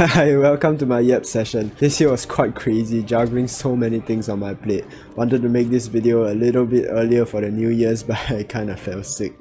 Hi, welcome to my Yep session. This year was quite crazy, juggling so many things on my plate. Wanted to make this video a little bit earlier for the New Year's, but I kinda fell sick.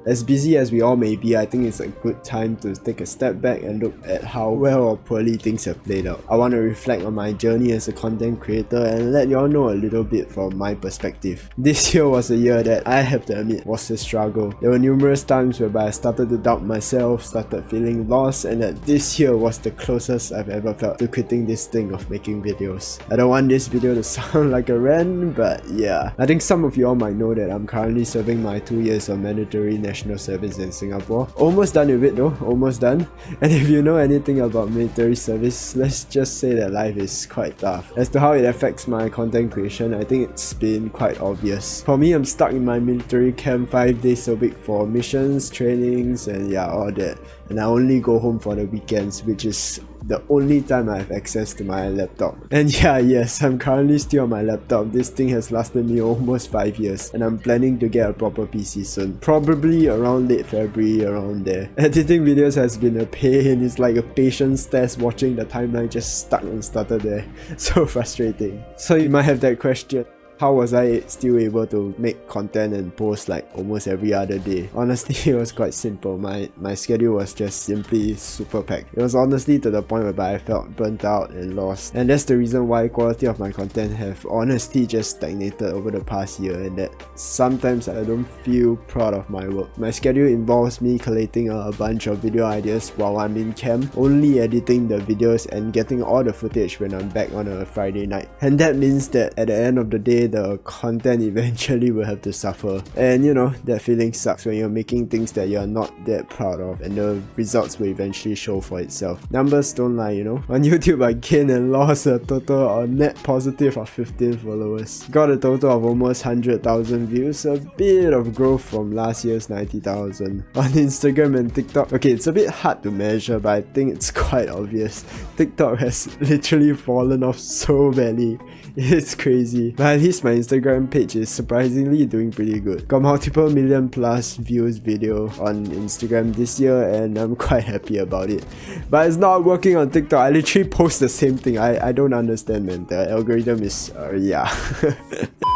As busy as we all may be, I think it's a good time to take a step back and look at how well or poorly things have played out. I want to reflect on my journey as a content creator and let y'all know a little bit from my perspective. This year was a year that I have to admit was a struggle. There were numerous times whereby I started to doubt myself, started feeling lost, and that this year was the closest I've ever felt to quitting this thing of making videos. I don't want this video to sound like a rant, but yeah. I think some of y'all might know that I'm currently serving my 2 years of mandatory national service in Singapore. Almost done with it though, almost done. And if you know anything about military service, let's just say that life is quite tough. As to how it affects my content creation, I think it's been quite obvious. For me, I'm stuck in my military camp 5 days a week for missions, trainings, and yeah, all that. And I only go home for the weekends, which is the only time I have access to my laptop. And yeah, yes, I'm currently still on my laptop. This thing has lasted me almost 5 years, and I'm planning to get a proper PC soon. Probably around late February, around there. Editing videos has been a pain. It's like a patience test watching the timeline just stuck and started there. So frustrating. So you might have that question. How was I still able to make content and post like almost every other day? Honestly, it was quite simple. My schedule was just simply super packed. It was honestly to the point whereby I felt burnt out and lost. And that's the reason why quality of my content have honestly just stagnated over the past year, and that sometimes I don't feel proud of my work. My schedule involves me collating a bunch of video ideas while I'm in camp, only editing the videos and getting all the footage when I'm back on a Friday night. And that means that at the end of the day, the content eventually will have to suffer. And you know, that feeling sucks when you're making things that you're not that proud of, and the results will eventually show for itself. Numbers don't lie, you know. On YouTube, I gained and lost a total or net positive of 15 followers. Got a total of almost 100,000 views, a bit of growth from last year's 90,000. On Instagram and TikTok, okay, it's a bit hard to measure, but I think it's quite obvious. TikTok has literally fallen off so badly. It's crazy. But at least my Instagram page is surprisingly doing pretty good. Got multiple million plus views video on Instagram this year, and I'm quite happy about it. But it's not working on TikTok. I literally post the same thing. I don't understand, man. The algorithm is yeah.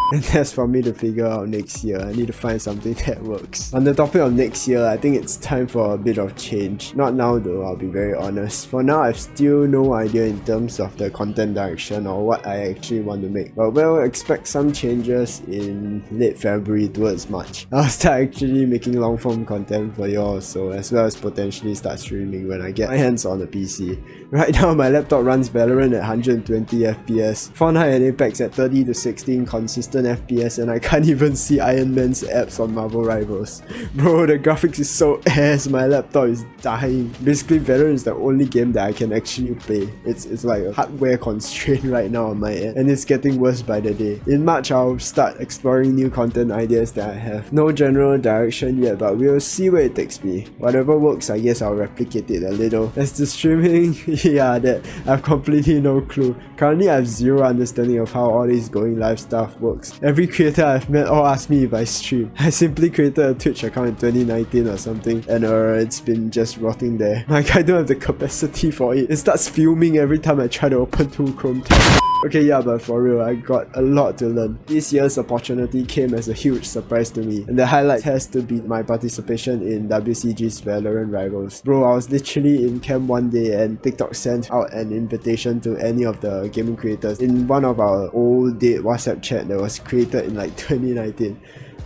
And that's for me to figure out next year. I need to find something that works. On the topic of next year, I think it's time for a bit of change. Not now though, I'll be very honest. For now, I've still no idea in terms of the content direction or what I actually want to make. But we'll expect some changes in late February towards March. I'll start actually making long form content for y'all, so as well as potentially start streaming when I get my hands on a PC. Right now, my laptop runs Valorant at 120 FPS, Fortnite and Apex at 30 to 16 consistent FPS, and I can't even see Iron Man's abs on Marvel Rivals. Bro, the graphics is so ass, my laptop is dying. Basically, Valorant is the only game that I can actually play. It's like a hardware constraint right now on my end, and it's getting worse by the day. In March, I'll start exploring new content ideas that I have. No general direction yet, but we'll see where it takes me. Whatever works, I guess I'll replicate it a little. As to streaming, yeah, that I've completely no clue. Currently, I have zero understanding of how all this going live stuff works. Every creator I've met all ask me if I stream. I simply created a Twitch account in 2019 or something, and it's been just rotting there. Like, I don't have the capacity for it. It starts filming every time I try to open 2 Chrome tabs. Okay, yeah, but for real, I got a lot to learn. This year's opportunity came as a huge surprise to me, and the highlight has to be my participation in WCG's Valorant Rivals. Bro, I was literally in camp one day and TikTok sent out an invitation to any of the gaming creators in one of our old date WhatsApp chat that was created in like 2019.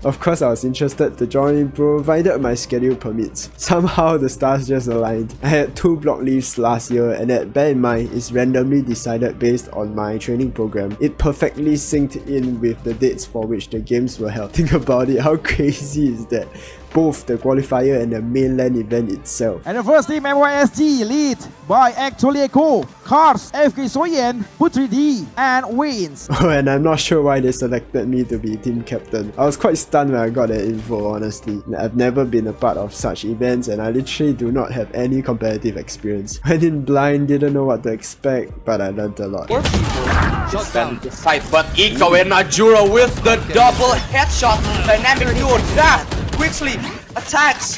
Of course, I was interested to join, provided my schedule permits. Somehow, the stars just aligned. I had 2 block leaves last year, and that, bear in mind, is randomly decided based on my training program. It perfectly synced in with the dates for which the games were held. Think about it, how crazy is that? Both the qualifier and the mainland event itself. And the first team MYSG lead by Actualieko, Cars, FK Soyen, Putri D, and Wins. Oh, and I'm not sure why they selected me to be team captain. I was quite stunned when I got that info, honestly. I've never been a part of such events, and I literally do not have any competitive experience. Went in blind, didn't know what to expect, but I learned a lot. Defend the side, but Iko and Najura with the double headshot. Dynamic duo that quickly attacks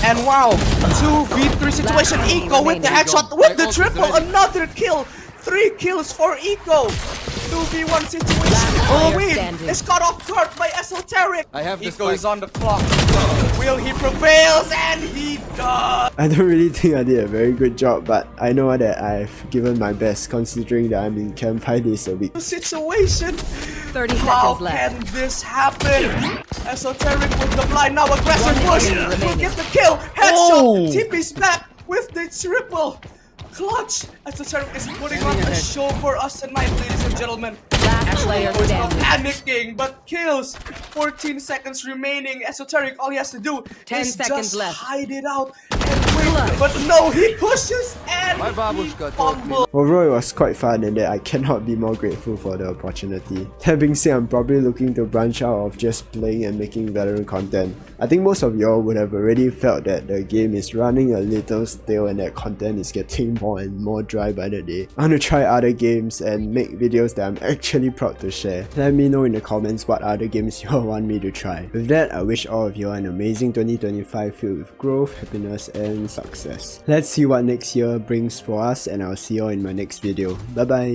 And wow, 2v3 situation. Eco with the headshot, with the triple, another kill. 3 kills for Eco. 2v1 situation. Oh, win is caught off guard by Esoteric. Eco is on the clock. Will he prevails? And he does. I don't really think I did a very good job, but I know that I've given my best considering that I'm in camp 5 days a week. Situation. 30 How seconds left. can this happen? Esoteric with the blind, now aggressive push. Will get the kill. Headshot. TP's back with the triple. Clutch. Esoteric is putting on a show for us tonight, ladies and gentlemen. Last player Eco is not standing. panicking, but kills. 14 seconds remaining. Esoteric, all he has to do 10 is seconds just left. hide it out and wait. But no, he pushes and he fumbles. Overall, it was quite fun and that I cannot be more grateful for the opportunity. That being said, I'm probably looking to branch out of just playing and making Valorant content. I think most of y'all would have already felt that the game is running a little stale and that content is getting more and more dry by the day. I want to try other games and make videos that I'm actually proud to share. Let me know in the comments what other games y'all want me to try. With that, I wish all of you an amazing 2025 filled with growth, happiness and success. Let's see what next year brings for us and I'll see you all in my next video. Bye bye!